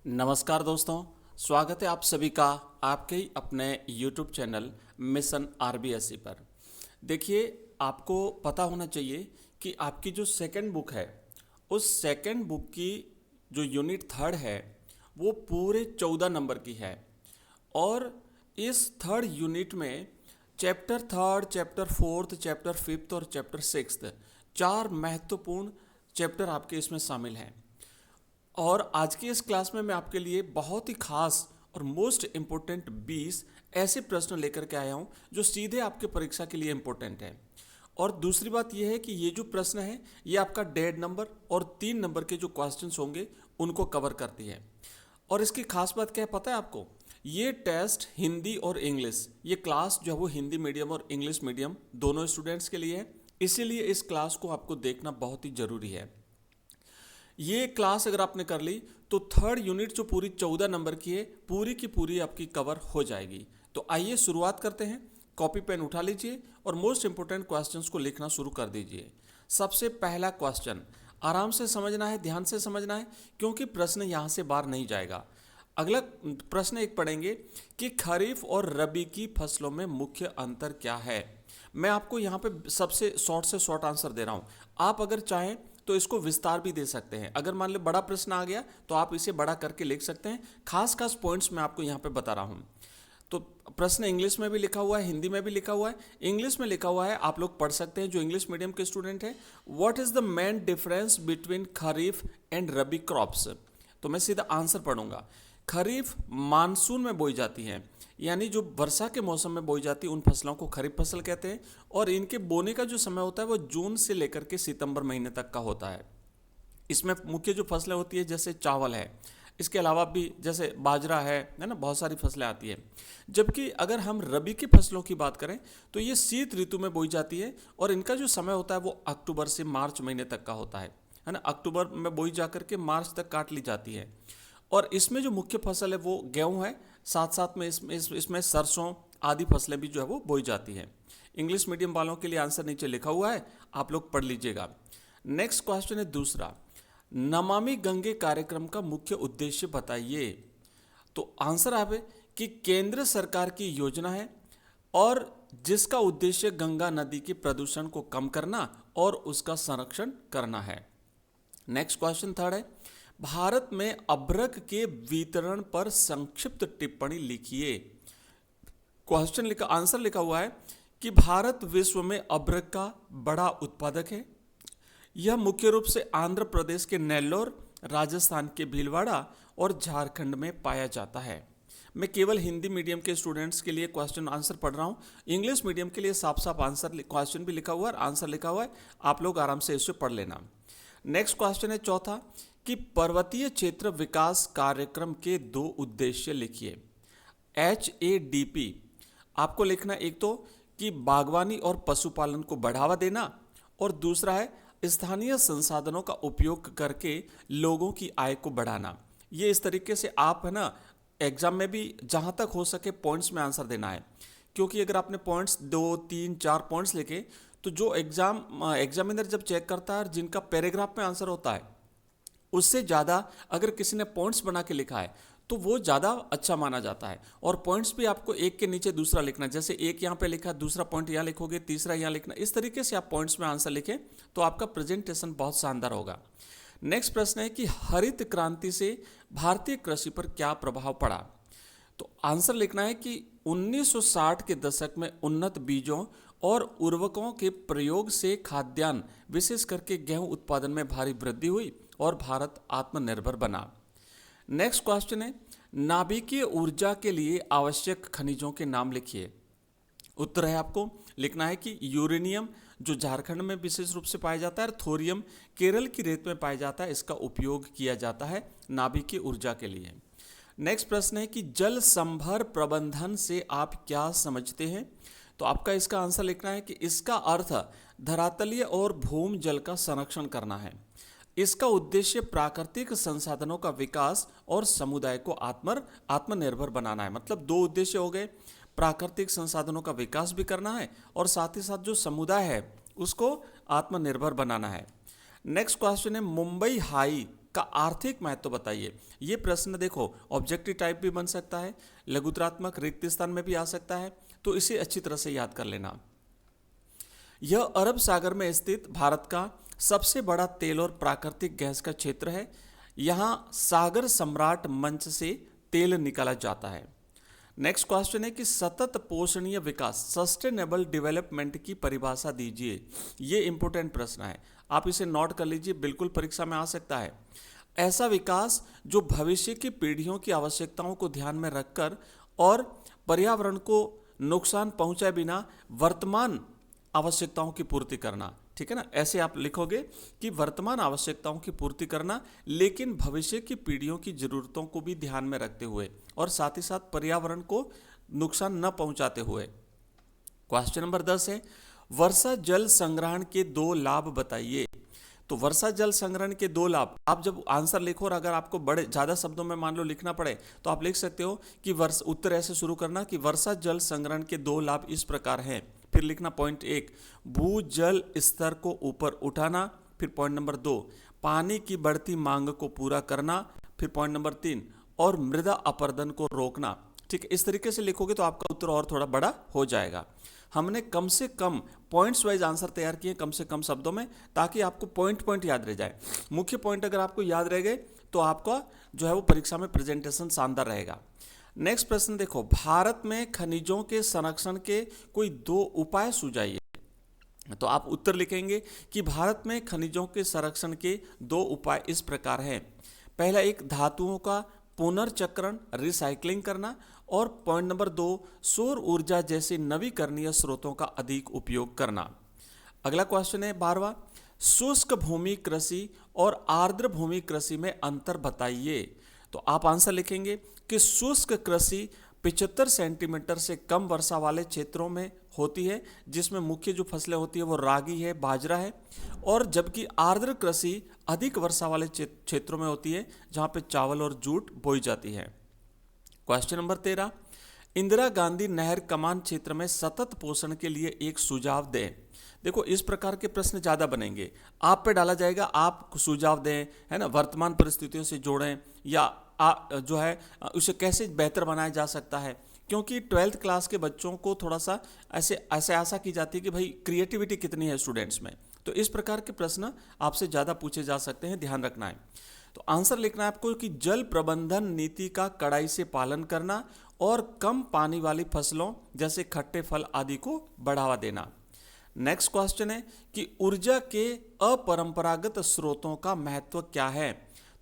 नमस्कार दोस्तों, स्वागत है आप सभी का आपके ही अपने YouTube चैनल मिशन आरबीएसई पर। देखिए, आपको पता होना चाहिए कि आपकी जो सेकंड बुक है, उस सेकंड बुक की जो यूनिट थर्ड है वो पूरे 14 नंबर की है। और इस थर्ड यूनिट में chapter third, chapter fourth, chapter fifth और चैप्टर सिक्स्थ, चार महत्वपूर्ण चैप्टर आपके इसमें शामिल हैं। और आज की इस क्लास में मैं आपके लिए बहुत ही खास और मोस्ट इम्पोर्टेंट 20 ऐसे प्रश्न लेकर के आया हूं जो सीधे आपके परीक्षा के लिए इम्पोर्टेंट है। और दूसरी बात यह है कि ये जो प्रश्न है ये आपका 1.5 नंबर और 3 नंबर के जो क्वेश्चंस होंगे उनको कवर करती है। और इसकी खास बात क्या है पता है आपको? ये टेस्ट हिंदी और इंग्लिश, ये क्लास जो है वो हिंदी मीडियम और इंग्लिश मीडियम दोनों स्टूडेंट्स के लिए है, इसीलिए इस क्लास को आपको देखना बहुत ही ज़रूरी है। ये क्लास अगर आपने कर ली तो थर्ड यूनिट जो पूरी 14 नंबर की है पूरी की पूरी आपकी कवर हो जाएगी। तो आइए शुरुआत करते हैं। कॉपी पेन उठा लीजिए और मोस्ट इंपोर्टेंट क्वेश्चंस को लिखना शुरू कर दीजिए। सबसे पहला क्वेश्चन आराम से समझना है, ध्यान से समझना है, क्योंकि प्रश्न यहाँ से बाहर नहीं जाएगा। अगला प्रश्न एक पढ़ेंगे कि खरीफ और रबी की फसलों में मुख्य अंतर क्या है। मैं आपको यहाँ पे सबसे शॉर्ट से शॉर्ट आंसर दे रहा हूँ। आप अगर चाहें तो इसको विस्तार भी दे सकते हैं। अगर मान लो बड़ा प्रश्न आ गया तो आप इसे बड़ा करके लिख सकते हैं। खास खास पॉइंट्स मैं आपको यहाँ पे बता रहा हूँ। तो प्रश्न इंग्लिश में भी लिखा हुआ है, हिंदी में भी लिखा हुआ है। इंग्लिश में लिखा हुआ है, आप लोग पढ़ सकते हैं जो इंग्लिश मीडियम के स्टूडेंट हैं। What is the main difference between kharif and rabi crops. तो मैं सीधा आंसर पढ़ूंगा। खरीफ मानसून में बोई जाती है, यानी जो वर्षा के मौसम में बोई जाती है उन फसलों को खरीफ फसल कहते हैं। और इनके बोने का जो समय होता है वो जून से लेकर के सितंबर महीने तक का होता है। इसमें मुख्य जो फसलें होती है जैसे चावल है, इसके अलावा भी जैसे बाजरा है ना, बहुत सारी फसलें आती है। जबकि अगर हम रबी की फसलों की बात करें तो ये शीत ऋतु में बोई जाती है और इनका जो समय होता है वो अक्टूबर से मार्च महीने तक का होता है ना। अक्टूबर में बोई जाकर के मार्च तक काट ली जाती है। और इसमें जो मुख्य फसल है वो गेहूं है, साथ साथ में इसमें सरसों आदि फसलें भी जो है वो बोई जाती हैं। इंग्लिश मीडियम वालों के लिए आंसर नीचे लिखा हुआ है, आप लोग पढ़ लीजिएगा। नेक्स्ट क्वेश्चन है दूसरा, नमामि गंगे कार्यक्रम का मुख्य उद्देश्य बताइए। तो आंसर आप है कि केंद्र सरकार की योजना है और जिसका उद्देश्य गंगा नदी के प्रदूषण को कम करना और उसका संरक्षण करना है। नेक्स्ट क्वेश्चन थर्ड है, भारत में अभ्रक के वितरण पर संक्षिप्त टिप्पणी लिखिए। क्वेश्चन लिखा, आंसर लिखा हुआ है कि भारत विश्व में अभ्रक का बड़ा उत्पादक है। यह मुख्य रूप से आंध्र प्रदेश के नेल्लोर, राजस्थान के भीलवाड़ा और झारखंड में पाया जाता है। मैं केवल हिंदी मीडियम के स्टूडेंट्स के लिए क्वेश्चन आंसर पढ़ रहा हूँ। इंग्लिश मीडियम के लिए साफ साफ आंसर क्वेश्चन भी लिखा हुआ है और आंसर लिखा हुआ है, आप लोग आराम से इसे पढ़ लेना। नेक्स्ट क्वेश्चन है चौथा कि पर्वतीय क्षेत्र विकास कार्यक्रम के दो उद्देश्य लिखिए। HADP आपको लिखना एक तो कि बागवानी और पशुपालन को बढ़ावा देना, और दूसरा है स्थानीय संसाधनों का उपयोग करके लोगों की आय को बढ़ाना। ये इस तरीके से आप है ना एग्जाम में भी जहाँ तक हो सके पॉइंट्स में आंसर देना है, क्योंकि अगर आपने पॉइंट्स 2 3 4 पॉइंट्स लिखे तो जो एग्जामिनर जब चेक करता है जिनका पैराग्राफ में आंसर होता है उससे ज़्यादा अगर किसी ने पॉइंट्स बना के लिखा है तो वो ज़्यादा अच्छा माना जाता है। और पॉइंट्स भी आपको एक के नीचे दूसरा लिखना, जैसे एक यहाँ पे लिखा, दूसरा पॉइंट यहाँ लिखोगे, तीसरा यहाँ लिखना, इस तरीके से आप पॉइंट्स में आंसर लिखें तो आपका प्रेजेंटेशन बहुत शानदार होगा। नेक्स्ट प्रश्न है कि हरित क्रांति से भारतीय कृषि पर क्या प्रभाव पड़ा। तो आंसर लिखना है कि 1960 के दशक में उन्नत बीजों और उर्वरकों के प्रयोग से खाद्यान्न विशेष करके गेहूं उत्पादन में भारी वृद्धि हुई और भारत आत्मनिर्भर बना। नेक्स्ट क्वेश्चन है, नाभिकीय ऊर्जा के लिए आवश्यक खनिजों के नाम लिखिए। उत्तर है आपको लिखना है कि यूरेनियम जो झारखंड में विशेष रूप से पाया जाता है, थोरियम केरल की रेत में पाया जाता है, इसका उपयोग किया जाता है नाभिकीय ऊर्जा के लिए। नेक्स्ट प्रश्न है कि जल संभर प्रबंधन से आप क्या समझते हैं। तो आपका इसका आंसर लिखना है कि इसका अर्थ धरातलीय और भूमि जल का संरक्षण करना है। इसका उद्देश्य प्राकृतिक संसाधनों का विकास और समुदाय को आत्मनिर्भर बनाना है। मतलब दो उद्देश्य हो गए, प्राकृतिक संसाधनों का विकास भी करना है और साथ ही साथ जो समुदाय है उसको आत्मनिर्भर बनाना है। नेक्स्ट क्वेश्चन है, मुंबई हाई का आर्थिक महत्व बताइए। ये प्रश्न देखो ऑब्जेक्टिव टाइप भी बन सकता है, लघुत्रात्मक रिक्त स्थान में भी आ सकता है, तो इसे अच्छी तरह से याद कर लेना। यह अरब सागर में स्थित भारत का सबसे बड़ा तेल और प्राकृतिक गैस का क्षेत्र है। यहाँ सागर सम्राट मंच से तेल निकाला जाता है। नेक्स्ट क्वेश्चन है कि सतत पोषणीय विकास सस्टेनेबल डेवलपमेंट की परिभाषा दीजिए। ये इंपॉर्टेंट प्रश्न है, आप इसे नोट कर लीजिए, बिल्कुल परीक्षा में आ सकता है। ऐसा विकास जो भविष्य की पीढ़ियों की आवश्यकताओं को ध्यान में रखकर और पर्यावरण को नुकसान पहुंचाए बिना वर्तमान आवश्यकताओं की पूर्ति करना, ठीक है ना। ऐसे आप लिखोगे कि वर्तमान आवश्यकताओं की पूर्ति करना, लेकिन भविष्य की पीढ़ियों की जरूरतों को भी ध्यान में रखते हुए और साथ ही साथ पर्यावरण को नुकसान न पहुंचाते हुए। क्वेश्चन नंबर 10 है वर्षा जल संग्रहण के 2 लाभ बताइए। तो वर्षा जल संग्रहण के 2 लाभ, आप जब आंसर लिखो और अगर आपको बड़े ज्यादा शब्दों में मान लो लिखना पड़े तो आप लिख सकते हो कि उत्तर ऐसे शुरू करना कि वर्षा जल संग्रहण के 2 लाभ इस प्रकार हैं। फिर लिखना पॉइंट 1 भूजल स्तर को ऊपर उठाना। फिर पॉइंट नंबर 2 पानी की बढ़ती मांग को पूरा करना। फिर पॉइंट नंबर 3 और मृदा अपरदन को रोकना। ठीक है, इस तरीके से लिखोगे तो आपका उत्तर और थोड़ा बड़ा हो जाएगा। हमने कम से कम पॉइंट्स वाइज आंसर तैयार किए कम से कम शब्दों में, ताकि आपको पॉइंट याद रह जाए। मुख्य पॉइंट अगर आपको याद रह गए तो आपका जो है वो परीक्षा में प्रेजेंटेशन शानदार रहेगा। नेक्स्ट प्रश्न देखो, भारत में खनिजों के संरक्षण के कोई 2 उपाय सुझाइए। तो आप उत्तर लिखेंगे कि भारत में खनिजों के संरक्षण के 2 उपाय इस प्रकार हैं। पहला एक धातुओं का पुनर्चक्रण रिसाइकलिंग करना, और पॉइंट नंबर 2 सौर ऊर्जा जैसे नवीकरणीय स्रोतों का अधिक उपयोग करना। अगला क्वेश्चन है 12वां, शुष्क भूमि कृषि और आर्द्र भूमि कृषि में अंतर बताइए। तो आप आंसर लिखेंगे कि शुष्क कृषि 75 सेंटीमीटर से कम वर्षा वाले क्षेत्रों में होती है, जिसमें मुख्य जो फसलें होती है वो रागी है, बाजरा है, और जबकि आर्द्र कृषि अधिक वर्षा वाले क्षेत्रों में होती है, जहां पे चावल और जूट बोई जाती है। क्वेश्चन नंबर 13, इंदिरा गांधी नहर कमान क्षेत्र में सतत पोषण के लिए एक सुझाव दें। देखो इस प्रकार के प्रश्न ज्यादा बनेंगे, आप पे डाला जाएगा, आप सुझाव दें, है ना, वर्तमान परिस्थितियों से जोड़ें, या जो है उसे कैसे बेहतर बनाया जा सकता है। क्योंकि 12th क्लास के बच्चों को थोड़ा सा ऐसे आशा की जाती है कि भाई क्रिएटिविटी कितनी है स्टूडेंट्स में, तो इस प्रकार के प्रश्न आपसे ज़्यादा पूछे जा सकते हैं, ध्यान रखना है। तो आंसर लिखना है आपको कि जल प्रबंधन नीति का कड़ाई से पालन करना और कम पानी वाली फसलों जैसे खट्टे फल आदि को बढ़ावा देना। नेक्स्ट क्वेश्चन है कि ऊर्जा के अपरंपरागत स्रोतों का महत्व क्या है।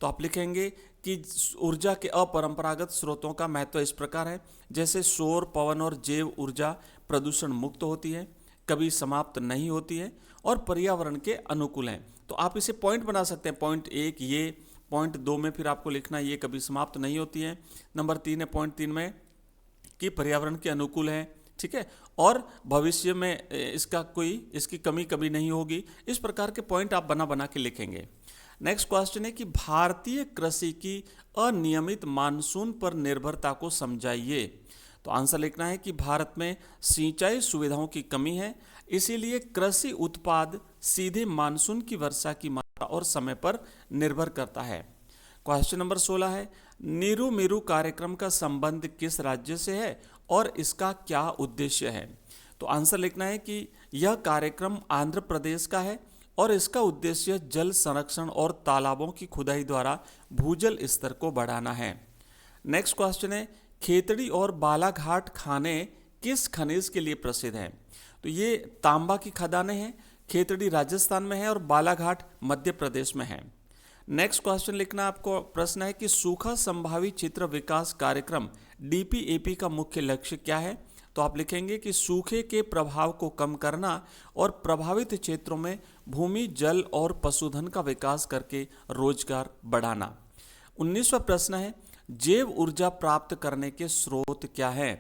तो आप लिखेंगे कि ऊर्जा के अपरंपरागत स्रोतों का महत्व इस प्रकार है, जैसे सौर, पवन और जैव ऊर्जा प्रदूषण मुक्त होती है, कभी समाप्त नहीं होती है और पर्यावरण के अनुकूल हैं। तो आप इसे पॉइंट बना सकते हैं, पॉइंट 1 ये, पॉइंट 2 में फिर आपको लिखना ये कभी समाप्त नहीं होती है, नंबर 3 है पॉइंट 3 में कि पर्यावरण के अनुकूल है, ठीक है, और भविष्य में इसकी कमी कभी नहीं होगी। इस प्रकार के पॉइंट आप बना बना के लिखेंगे। नेक्स्ट क्वेश्चन है कि भारतीय कृषि की अनियमित मानसून पर निर्भरता को समझाइए। तो आंसर लिखना है कि भारत में सिंचाई सुविधाओं की कमी है, इसीलिए कृषि उत्पाद सीधे मानसून की वर्षा की मात्रा और समय पर निर्भर करता है। क्वेश्चन नंबर 16 है नीरू मीरू कार्यक्रम का संबंध किस राज्य से है और इसका क्या उद्देश्य है। तो आंसर लिखना है कि यह कार्यक्रम आंध्र प्रदेश का है और इसका उद्देश्य जल संरक्षण और तालाबों की खुदाई द्वारा भूजल स्तर को बढ़ाना है। नेक्स्ट क्वेश्चन है खेतड़ी और बालाघाट खाने किस खनिज के लिए प्रसिद्ध हैं। तो ये तांबा की खदानें हैं, खेतड़ी राजस्थान में है और बालाघाट मध्य प्रदेश में है। नेक्स्ट क्वेश्चन लिखना आपको प्रश्न है कि सूखा संभावी क्षेत्र विकास कार्यक्रम DPAP का मुख्य लक्ष्य क्या है। तो आप लिखेंगे कि सूखे के प्रभाव को कम करना और प्रभावित क्षेत्रों में भूमि, जल और पशुधन का विकास करके रोजगार बढ़ाना। 19वां प्रश्न है जैव ऊर्जा प्राप्त करने के स्रोत क्या है।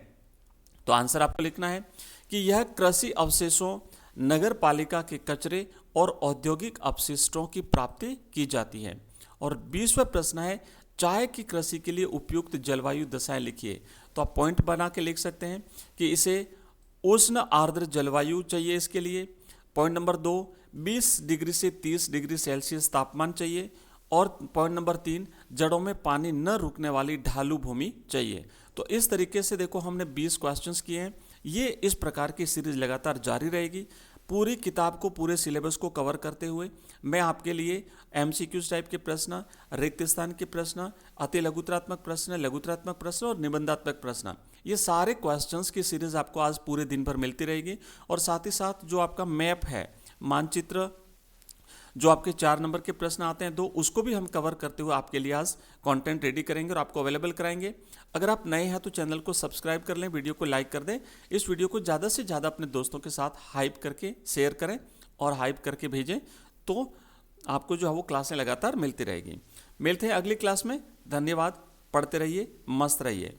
तो आंसर आपको लिखना है कि यह कृषि अवशेषों, नगर पालिका के कचरे और औद्योगिक अपशिष्टों की प्राप्ति की जाती है। और 20वां प्रश्न है चाय की कृषि के लिए उपयुक्त जलवायु दशाएं लिखिए। तो आप पॉइंट बना के लिख सकते हैं कि इसे उष्ण आर्द्र जलवायु चाहिए इसके लिए। पॉइंट नंबर 2 20 डिग्री से 30 डिग्री सेल्सियस तापमान चाहिए और पॉइंट नंबर 3, जड़ों में पानी न रुकने वाली ढालू भूमि चाहिए। तो इस तरीके से देखो हमने 20 क्वेश्चंस किए हैं। ये इस प्रकार की सीरीज लगातार जारी रहेगी। पूरी किताब को, पूरे सिलेबस को कवर करते हुए मैं आपके लिए एमसीक्यूज टाइप के प्रश्न, रिक्त स्थान के प्रश्न, अति लघुतरात्मक प्रश्न, लघुतरात्मक प्रश्न और निबंधात्मक प्रश्न, ये सारे क्वेश्चंस की सीरीज आपको आज पूरे दिन भर मिलती रहेगी। और साथ ही साथ जो आपका मैप है, मानचित्र, जो आपके 4 नंबर के प्रश्न आते हैं 2, उसको भी हम कवर करते हुए आपके लिए आज कंटेंट रेडी करेंगे और आपको अवेलेबल कराएंगे। अगर आप नए हैं तो चैनल को सब्सक्राइब कर लें, वीडियो को लाइक कर दें, इस वीडियो को ज़्यादा से ज़्यादा अपने दोस्तों के साथ हाइप करके शेयर करें और हाइप करके भेजें, तो आपको जो है वो क्लासें लगातार मिलती रहेगी। मिलते हैं अगली क्लास में। धन्यवाद। पढ़ते रहिए, मस्त रहिए।